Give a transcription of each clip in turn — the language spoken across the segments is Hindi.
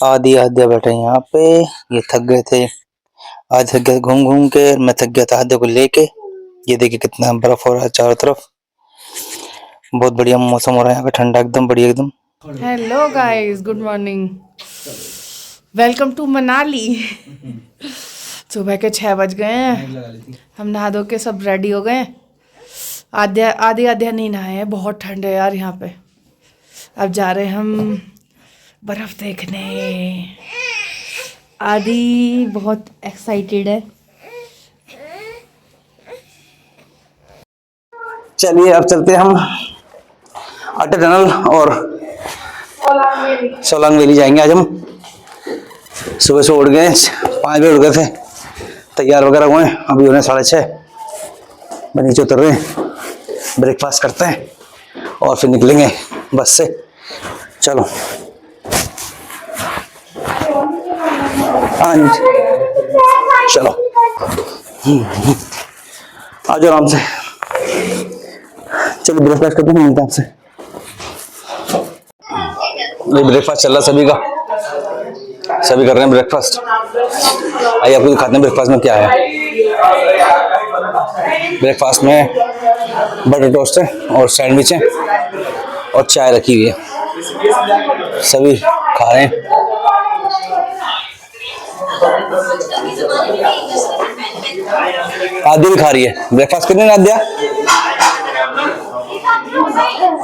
आदि आद्या बैठे हैं यहाँ पे। ये थक गए थे, आज थक गए घूम घूम के। मैं थक गया था आद्या को लेके। ये देखिए कितना बर्फ हो रहा है चारों तरफ। बहुत बढ़िया मौसम हो रहा है यहाँ पे, ठंडा एकदम बढ़िया एकदम। Hello guys, good morning, welcome to Manali. सुबह के 6 बज गए हैं। हम नहा धो के सब रेडी हो गए। आद्या नहीं नहाए हैं, बहुत ठंड है यार यहाँ पे। अब जा रहे हैं हम बर्फ देखने। आदि बहुत एक्साइटेड है। चलिए अब चलते हैं हम अटल टनल और सोलांग वैली जाएंगे। आज हम सुबह से उठ गए, 5 बजे उठ गए थे, तैयार वगैरह हुए। अभी उन्हें 6:30 नीचे उतर रहे हैं, ब्रेकफास्ट करते हैं और फिर निकलेंगे बस से। चलो हाँ चलो आ जाओ आराम से। चलो ब्रेकफास्ट करते हैं, मिलते हैं आपसे। ये ब्रेकफास्ट चल रहा सभी का, सभी कर रहे हैं ब्रेकफास्ट। आइए आपको दिखाते हैं ब्रेकफास्ट में क्या है। ब्रेकफास्ट में बटर टोस्ट है और सैंडविच है और चाय रखी हुई है, सभी खा रहे हैं। आदि भी खा रही है। ब्रेकफास्ट करने ना आद्या?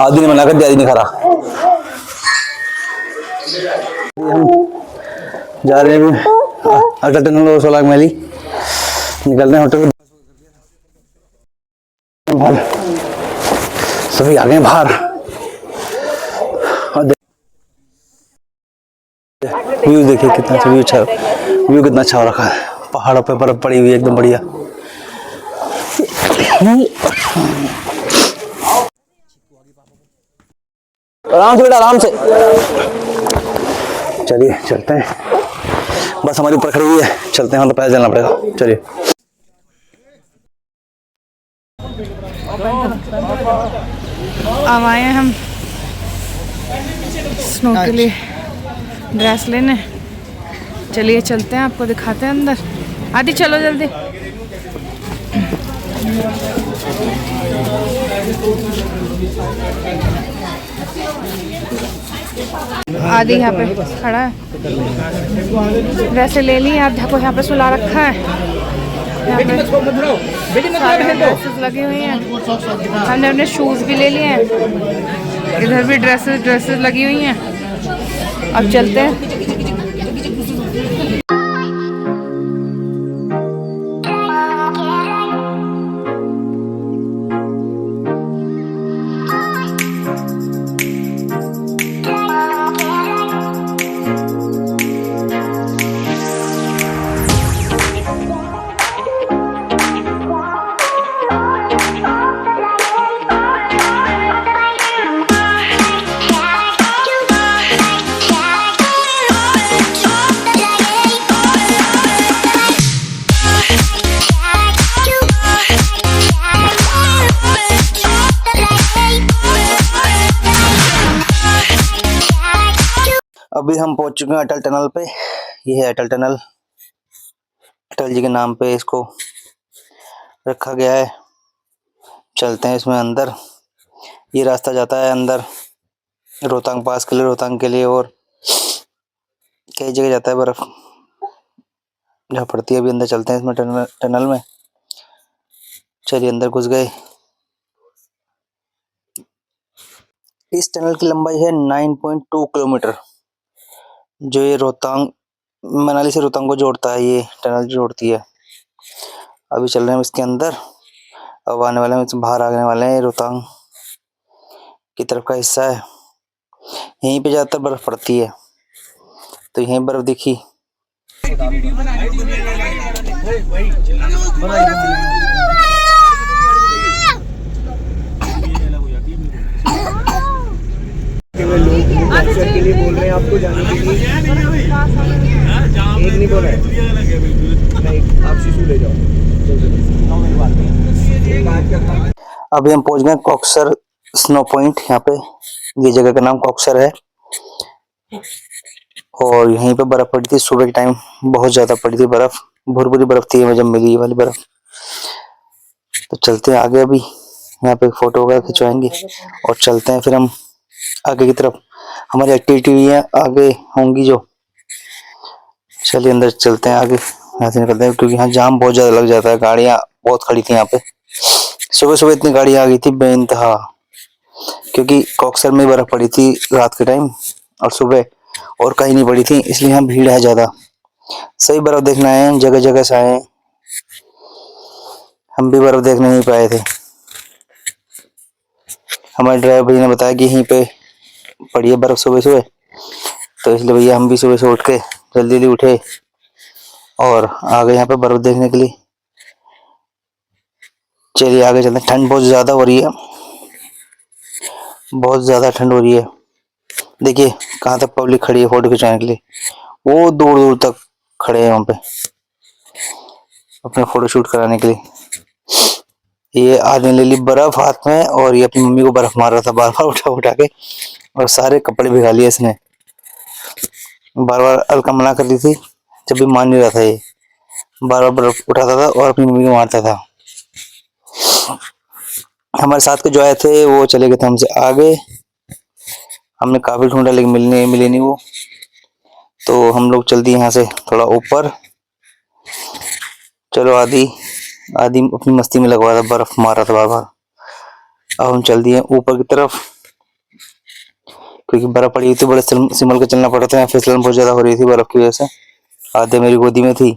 आदि ने मना कर दिया, आदि नहीं खा रहा। हम जा रहे हैं अटल टनल और सोलांग वैली, निकल रहे हैं होटल। सभी आ गए बाहर। व्यू देखिए कितना अच्छा व्यू, व्यू कितना अच्छा हो रखा है। पहाड़ों पे बर्फ पड़ी हुई है एकदम बढ़िया। आराम से बेटा, आराम से। चलिए चलते हैं, बस हमारी ऊपर खड़ी हुई है, चलते हैं, मतलब पैदल चलना पड़ेगा। चलिए अब आए हैं हम स्नो के लिए ड्रेस लेने। चलिए चलते हैं, आपको दिखाते हैं अंदर। आदि चलो जल्दी। आदि यहाँ पे खड़ा है, ड्रेस ले ली। आद्या को यहाँ पे सुला रखा है। यहाँ पे ड्रेसेस लगी हुई हैं। हमने अपने शूज भी ले लिए हैं। इधर भी ड्रेसेस लगी हुई हैं। अब चलते हैं। अभी हम पहुंच चुके हैं अटल टनल पे। ये है अटल टनल, अटल जी के नाम पे इसको रखा गया है। चलते हैं इसमें अंदर। ये रास्ता जाता है अंदर रोहतांग पास के लिए, रोहतांग के लिए, और कई जगह जाता है बर्फ जहाँ पड़ती है। अभी अंदर चलते हैं इसमें टनल में। चलिए अंदर घुस गए। इस टनल की लंबाई है 9.2 किलोमीटर, जो ये रोहतांग, मनाली से रोहतांग को जोड़ता है। ये टनल जोड़ती है। अभी चल रहे हैं इसके अंदर, अब आने वाले हैं, बाहर आने वाले हैं। रोहतांग की तरफ का हिस्सा है, यहीं पे ज्यादातर बर्फ पड़ती है, तो यहीं बर्फ दिखी। के लिए बोल रहे हैं आपको जाने के लिए, एक नहीं बोला है, नहीं आप शिशु ले जाओ। अभी हम पहुंच गए कॉक्सर स्नो पॉइंट। यहाँ पे ये जगह का नाम कॉक्सर है और यहीं पे बर्फ पड़ी थी सुबह के टाइम, बहुत ज्यादा पड़ी थी बर्फ, भुरभुरी बर्फ थी जब मिली ये वाली बर्फ। तो चलते हैं आगे, अभी यहाँ पे फोटो वगैरह खिंचवाएंगे और चलते हैं फिर हम आगे की तरफ। हमारी एक्टिविटी है आगे होंगी जो, चलिए अंदर चलते हैं आगे, यहाँ से निकलते हैं क्योंकि यहाँ जाम बहुत ज्यादा लग जाता है, गाड़ियाँ बहुत खड़ी थी यहाँ पे। सुबह सुबह इतनी गाड़ी आ गई थी बेइंतहा, क्योंकि कॉक्सर में बर्फ पड़ी थी रात के टाइम और सुबह और कहीं नहीं पड़ी थी, इसलिए यहाँ भीड़ है ज्यादा। सही बर्फ देखना है, जगह जगह से आए, हम भी बर्फ देखने नहीं पाए थे। हमारे ड्राइवर भैया ने बताया कि यहीं पे पड़ी है बर्फ सुबह सुबह, तो इसलिए भैया हम भी सुबह से उठ के जल्दी जल्दी उठे और आ गए यहाँ पे बर्फ देखने के लिए। चलिए आगे चलते हैं। ठंड बहुत ज्यादा हो रही है, बहुत ज्यादा ठंड हो रही है। देखिए कहाँ तक पब्लिक खड़ी है फोटो खिंचाने के लिए, वो दूर दूर तक खड़े हैं वहां पे अपने फोटो शूट कराने के लिए। ये आदमी ले ली बर्फ हाथ में और ये अपनी मम्मी को बर्फ मार रहा था बार बार उठा उठा के, और सारे कपड़े भिगा लिए इसने। बार बार अलका मना कर दी थी, जब भी मान नहीं रहा था ये, बार बार बर्फ उठाता था और अपनी मम्मी को मारता था। हमारे साथ के जो आए थे वो चले गए थे हमसे आगे, हमने काफी ढूंढा लेकिन मिले नहीं वो, तो हम लोग चल दिए यहाँ से थोड़ा ऊपर। चलो आदि आदि अपनी मस्ती में लगवा था, बर्फ मार रहा था बार बार। अब हम चल दिए ऊपर की तरफ, क्योंकि बर्फ पड़ी हुई थी, बड़े संभल के चलना पड़ा था, फिसलन बहुत ज्यादा हो रही थी बर्फ की वजह से। आधे मेरी गोदी में थी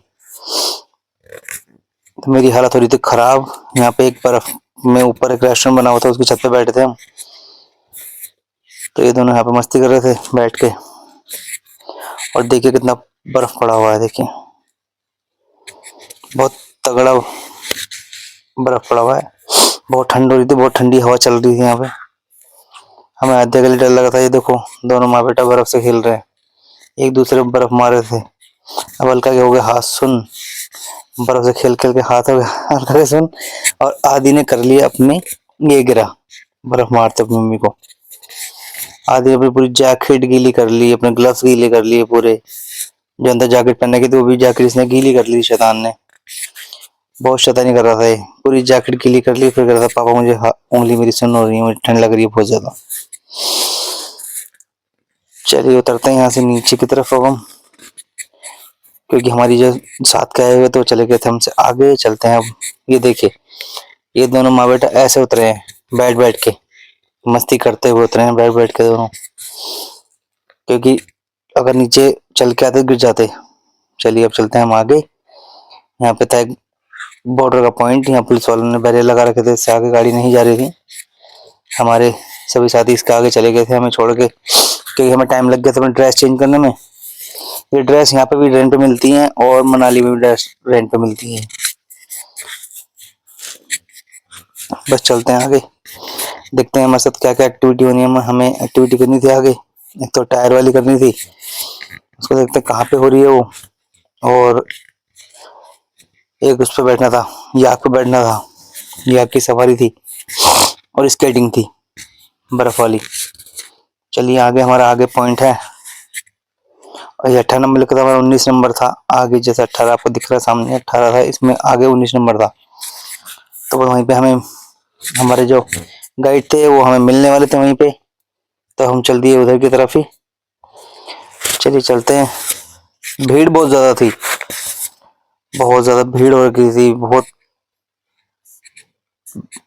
तो मेरी हालत हो रही थी खराब। यहाँ पे एक बर्फ में ऊपर एक रेस्टोरेंट बना हुआ था, उसकी छत पे बैठे थे हम, तो ये दोनों यहाँ पे मस्ती कर रहे थे बैठ के। और देखिए कितना बर्फ पड़ा हुआ है, देखिए बहुत तगड़ा बर्फ पड़ा हुआ है। बहुत ठंड हो रही थी, बहुत ठंडी हवा चल रही थी यहाँ पे। हमें आधे के लिए डर लगा था। ये देखो दोनों माँ बेटा बर्फ से खेल रहे हैं, एक दूसरे को बर्फ मार रहे थे। अब हल्का के हो गया हाथ सुन, बर्फ से खेल खेल के हाथ हो गया हल्का के सुन, और आदि ने कर लिया अपने ये गिरा बर्फ मारते अपनी मम्मी को। आदि अपनी पूरी जैकेट गीली कर ली, अपने ग्लव्स गीले कर लिए पूरे, जो अंदर जैकेट पहनने की थी वो भी जैकेट इसने गीली कर ली शैतान ने। बहुत शैतानी कर रहा था ये, पूरी जैकेट गीली कर ली, फिर कह रहा था पापा मुझे उंगली मेरी सुन हो रही है, मुझे ठंड लग रही है बहुत ज्यादा। चलिए उतरते हैं यहाँ से नीचे की तरफ अब हम, क्योंकि हमारी जो साथ के आए हुए तो चले गए थे हमसे आगे। चलते हैं अब। ये देखिए ये दोनों माँ बेटा ऐसे उतरे हैं, बैठ बैठ के मस्ती करते हुए उतरे हैं, बैठ बैठ के दोनों, क्योंकि अगर नीचे चल के आते गिर जाते। चलिए अब चलते हैं हम आगे। यहाँ पे था बॉर्डर का पॉइंट, यहाँ पुलिस वालों ने बैरियर लगा रखे थे, इससे आगे गाड़ी नहीं जा रही थी। हमारे सभी साथी इसके आगे चले गए थे हमें छोड़ के, क्योंकि हमें टाइम लग गया था अपनी ड्रेस चेंज करने में। ये ड्रेस यहाँ पे भी रेंट पे मिलती हैं और मनाली में भी ड्रेस रेंट पे मिलती है। बस चलते हैं आगे, देखते हैं हमारे साथ क्या क्या एक्टिविटी होनी है। हमें एक्टिविटी करनी थी आगे, एक तो टायर वाली करनी थी, उसको देखते हैं कहाँ पे हो रही है वो, और एक उस पर बैठना था, याक पे बैठना था, याक की सवारी थी, और स्केटिंग थी बर्फ वाली। चलिए आगे हमारा आगे पॉइंट है, और ये 18 नंबर लिखा था, हमारा 19 नंबर था आगे, जैसे 18 आपको दिख रहा है सामने 18 था, इसमें आगे 19 नंबर था। तो वहीं पे हमें हमारे जो गाइड थे वो हमें मिलने वाले थे वहीं पे, तो हम चल दिए उधर की तरफ ही। चलिए चलते हैं। भीड़ बहुत ज्यादा थी, बहुत ज्यादा भीड़ हो रखी थी, बहुत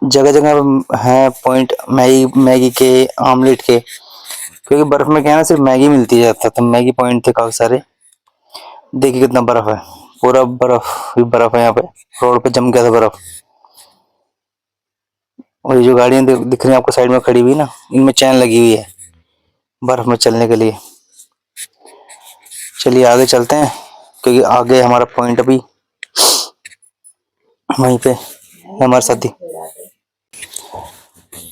जगह जगह है पॉइंट मैगी के, आमलेट के, क्योंकि बर्फ में क्या है ना सिर्फ मैगी मिलती है जाता, तो मैगी पॉइंट थे काफी सारे। देखिए कितना बर्फ है, पूरा बर्फ ही बर्फ है यहाँ पे, रोड पे जम गया था बर्फ। और ये जो गाड़ियां दिख रही है आपको साइड में खड़ी हुई ना, इनमें चैन लगी हुई है बर्फ में चलने के लिए। चलिए आगे चलते हैं, क्योंकि आगे हमारा पॉइंट अभी वहीं पे हमारे साथी।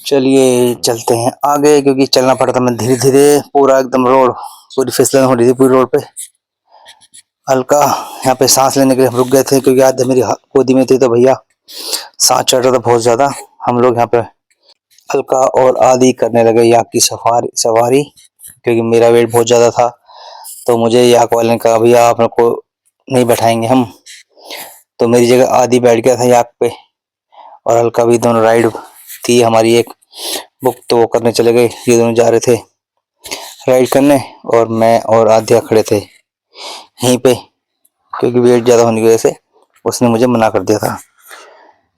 चलिए चलते हैं आगे, क्योंकि चलना पड़ा था मैं धीरे धीरे, पूरा एकदम रोड पूरी फिसलन हो रही थी पूरी रोड पे। हल्का यहाँ पे सांस लेने के लिए हम रुक गए थे, क्योंकि आधे मेरी गोदी में थी, तो भैया सांस चढ़ रहा था बहुत ज्यादा। हम लोग यहाँ पे हल्का और आदि करने लगे याक की सवारी, क्योंकि मेरा वेट बहुत ज्यादा था, तो मुझे याक वाले ने कहा भैया आप मेरे को नहीं बैठाएंगे हम, तो मेरी जगह आधी बैठ गया था याक पे और हल्का भी। दोनों राइड थी हमारी एक बुक, तो वो करने चले गए। ये दोनों जा रहे थे राइड करने और मैं और आध्या खड़े थे यहीं पे, क्योंकि वेट ज़्यादा होने की वजह से उसने मुझे मना कर दिया था।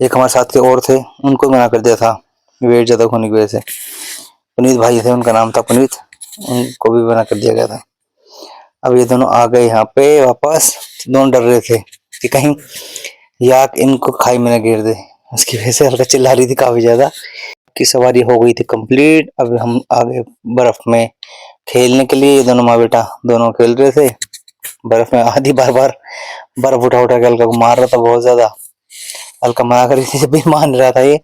एक हमारे साथ के और थे, उनको मना कर दिया था वेट ज़्यादा होने की वजह से। पुनीत भाई थे, उनका नाम था पुनीत, उनको भी मना कर दिया गया था। अब ये दोनों आ गए यहाँ पे वापस। दोनों डर रहे थे कि कहीं याक इनको खाई में न गिर दे, उसकी वजह से हल्का चिल्ला रही थी काफ़ी ज़्यादा। की सवारी हो गई थी कंप्लीट। अब हम आ गए बर्फ में खेलने के लिए। दोनों माँ बेटा दोनों खेल रहे थे बर्फ में। आधी बार बार बर्फ उठा उठा के हल्का को मार रहा था बहुत ज्यादा। हल्का मना कर रही थी, जब भी मान रहा था। ये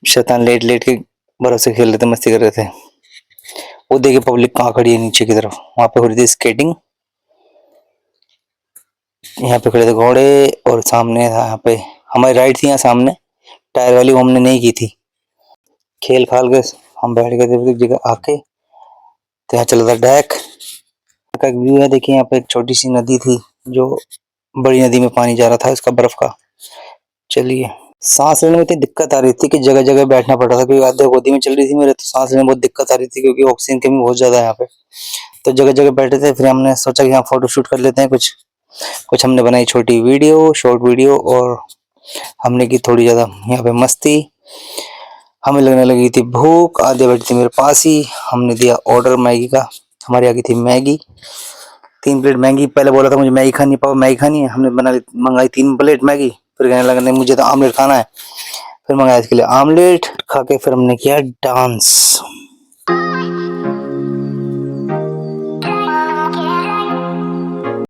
शैतान लेट लेट के बर्फ से खेल रहे थे, मस्ती कर रहे थे। वो देखिए पब्लिक कहाँ खड़ी है नीचे की तरफ, वहां पे हो रही थी स्केटिंग। यहाँ पे खड़े थे घोड़े और सामने था यहाँ पे हमारी राइड थी। यहाँ सामने टायर वाली, वो हमने नहीं की थी। खेल खाल के हम बैठ गए थे एक जगह आके। तो यहाँ चला था डैक का व्यू है। देखिए यहाँ पे एक छोटी सी नदी थी, जो बड़ी नदी में पानी जा रहा था इसका बर्फ का। चलिए, सांस लेने में इतनी दिक्कत आ रही थी कि जगह जगह बैठना पड़ रहा था, क्योंकि आध्या गोदी में चल रही थी मेरे, तो सांस लेने में बहुत दिक्कत आ रही थी क्योंकि ऑक्सीजन की कमी बहुत ज्यादा है यहाँ पे। तो जगह जगह बैठे थे। फिर हमने सोचा कि यहाँ फोटो शूट कर लेते हैं कुछ कुछ। हमने बनाई छोटी वीडियो, शॉर्ट वीडियो, और हमने की थोड़ी ज्यादा यहाँ पे मस्ती। हमें लगने लगी थी भूख, आधे बैठी थी मेरे पास ही। हमने दिया ऑर्डर मैगी का। हमारी आ गई थी मैगी, 3 प्लेट मैगी। पहले बोला था मुझे मैगी खानी, पाओ मैगी खानी है। हमने मंगाई 3 प्लेट मैगी। फिर कहने लगा नहीं मुझे तो आमलेट खाना है। फिर मंगाया इसके लिए आमलेट। खा के फिर हमने किया डांस।